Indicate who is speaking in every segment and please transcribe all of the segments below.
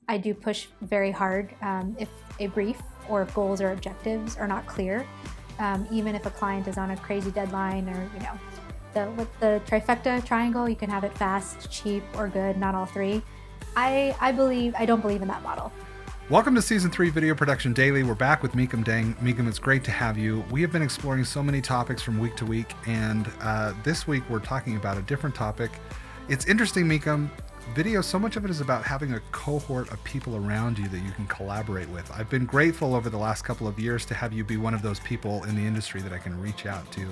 Speaker 1: I do push very hard if a brief or if goals or objectives are not clear. Even if a client is on a crazy deadline or, with the trifecta triangle, you can have it fast, cheap, or good, not all three. I don't believe in that model.
Speaker 2: Welcome to Season 3 Video Production Daily. We're back with Mykim Dang. Mykim, it's great to have you. We have been exploring so many topics from week to week, and this week we're talking about a different topic. It's interesting, Mykim. Video, so much of it is about having a cohort of people around you that you can collaborate with. I've been grateful over the last couple of years to have you be one of those people in the industry that I can reach out to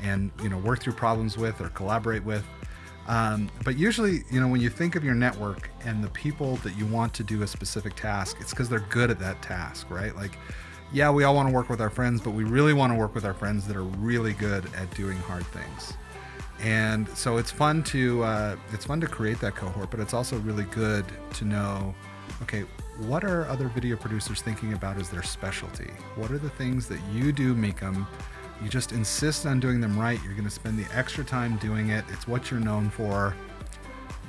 Speaker 2: and work through problems with or collaborate with. But usually, when you think of your network and the people that you want to do a specific task, it's because they're good at that task, right? Like, yeah, we all want to work with our friends, but we really want to work with our friends that are really good at doing hard things. And so it's fun to create that cohort, but it's also really good to know, okay, what are other video producers thinking about as their specialty? What are the things that you do, Mykim? You just insist on doing them right. You're going to spend the extra time doing it. It's what you're known for.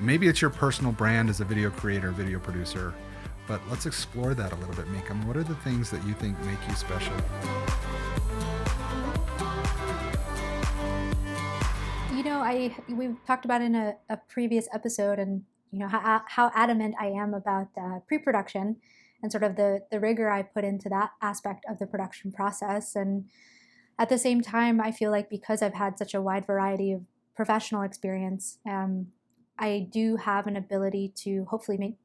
Speaker 2: Maybe it's your personal brand as a video creator, video producer, but let's explore that a little bit, Mykim. What are the things that you think make you special?
Speaker 1: We've talked about in a previous episode, and how adamant I am about pre-production and sort of the rigor I put into that aspect of the production process. And at the same time, I feel like because I've had such a wide variety of professional experience, I do have an ability to hopefully make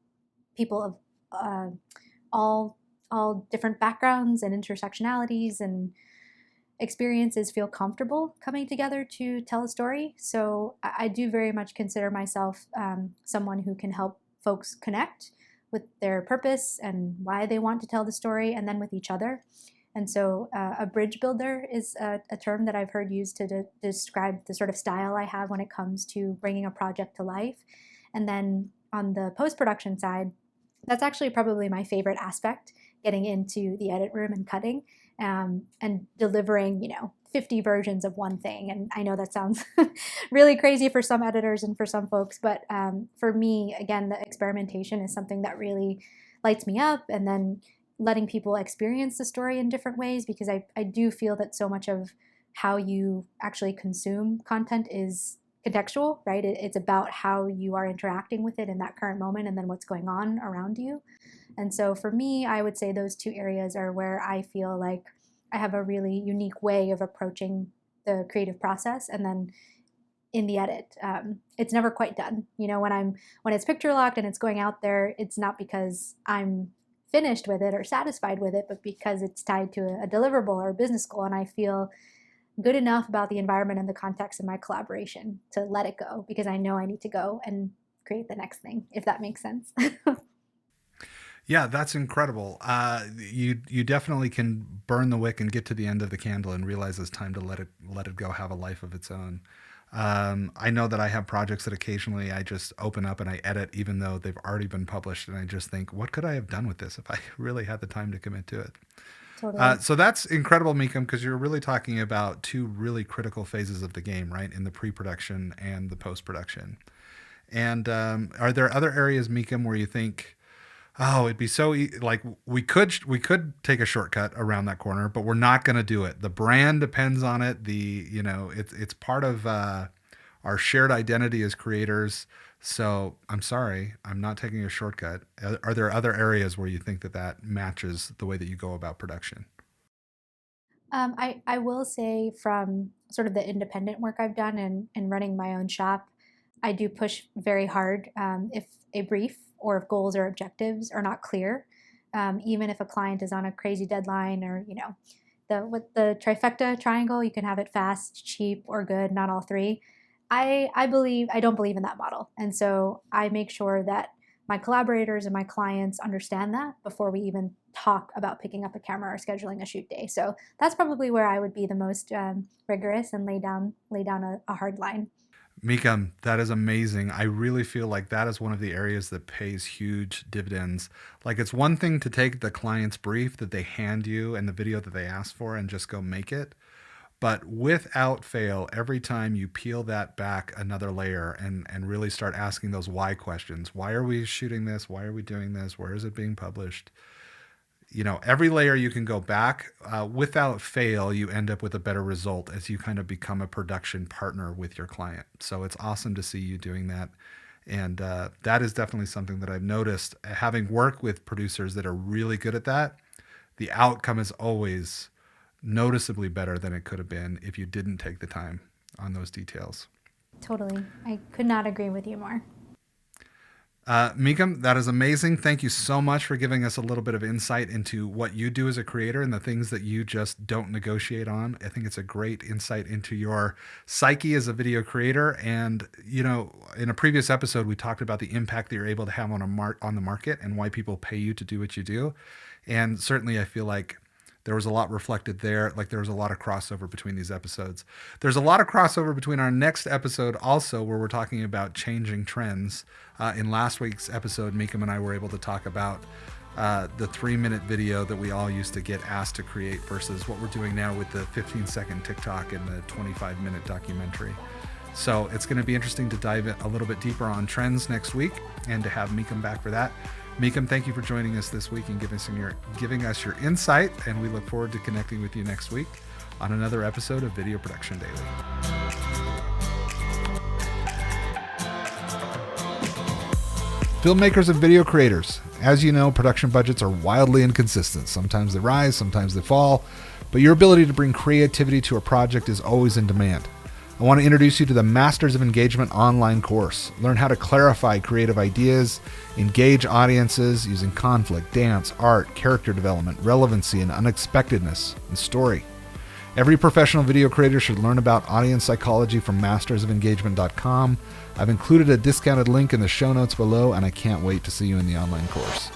Speaker 1: people of all different backgrounds and intersectionalities and experiences feel comfortable coming together to tell a story. So I do very much consider myself someone who can help folks connect with their purpose and why they want to tell the story, and then with each other. And so a bridge builder is a term that I've heard used to describe the sort of style I have when it comes to bringing a project to life. And then on the post-production side, that's actually probably my favorite aspect, getting into the edit room and cutting and delivering, 50 versions of one thing. And I know that sounds really crazy for some editors and for some folks, but for me, again, the experimentation is something that really lights me up, and then letting people experience the story in different ways, because I do feel that so much of how you actually consume content is contextual, right? It's about how you are interacting with it in that current moment and then what's going on around you. And so for me, I would say those two areas are where I feel like I have a really unique way of approaching the creative process. And then in the edit, it's never quite done. When it's picture locked and it's going out there, it's not because I'm finished with it or satisfied with it, but because it's tied to a deliverable or a business goal, and I feel good enough about the environment and the context and my collaboration to let it go, because I know I need to go and create the next thing, if that makes sense.
Speaker 2: Yeah, that's incredible. You definitely can burn the wick and get to the end of the candle and realize it's time to let it go, have a life of its own. I know that I have projects that occasionally I just open up and I edit, even though they've already been published, and I just think, what could I have done with this if I really had the time to commit to it?
Speaker 1: Totally.
Speaker 2: So that's incredible, Mykim, because you're really talking about two really critical phases of the game, right? In the pre-production and the post-production. And are there other areas, Mykim, where you think, oh, it'd be so like we could take a shortcut around that corner, but we're not going to do it. The brand depends on it. It's part of our shared identity as creators. So I'm sorry, I'm not taking a shortcut. Are there other areas where you think that matches the way that you go about production?
Speaker 1: I will say, from sort of the independent work I've done and running my own shop, I do push very hard if a brief or if goals or objectives are not clear. Even if a client is on a crazy deadline or, with the trifecta triangle, you can have it fast, cheap, or good, not all three. I don't believe in that model. And so I make sure that my collaborators and my clients understand that before we even talk about picking up a camera or scheduling a shoot day. So that's probably where I would be the most rigorous and lay down a hard line.
Speaker 2: Mykim, that is amazing. I really feel like that is one of the areas that pays huge dividends. Like, it's one thing to take the client's brief that they hand you and the video that they asked for and just go make it. But without fail, every time you peel that back another layer and really start asking those why questions, why are we shooting this? Why are we doing this? Where is it being published? Every layer you can go back, without fail, you end up with a better result as you kind of become a production partner with your client. So it's awesome to see you doing that. And that is definitely something that I've noticed. Having worked with producers that are really good at that, the outcome is always noticeably better than it could have been if you didn't take the time on those details.
Speaker 1: Totally. I could not agree with you more.
Speaker 2: Mykim, that is amazing. Thank you so much for giving us a little bit of insight into what you do as a creator and the things that you just don't negotiate on. I think it's a great insight into your psyche as a video creator. And, in a previous episode, we talked about the impact that you're able to have on the market and why people pay you to do what you do. And certainly I feel like there was a lot reflected there. Like there was a lot of crossover between these episodes. There's a lot of crossover between our next episode also, where we're talking about changing trends. In last week's episode, Mykim and I were able to talk about the 3-minute video that we all used to get asked to create versus what we're doing now with the 15-second TikTok and the 25-minute documentary. So it's going to be interesting to dive in a little bit deeper on trends next week and to have Mykim back for that. Mykim, thank you for joining us this week and giving us your insight, and we look forward to connecting with you next week on another episode of Video Production Daily. Filmmakers and video creators, as you know, production budgets are wildly inconsistent. Sometimes they rise, sometimes they fall, but your ability to bring creativity to a project is always in demand. I want to introduce you to the Masters of Engagement online course. Learn how to clarify creative ideas, engage audiences using conflict, dance, art, character development, relevancy, and unexpectedness, and story. Every professional video creator should learn about audience psychology from mastersofengagement.com. I've included a discounted link in the show notes below, and I can't wait to see you in the online course.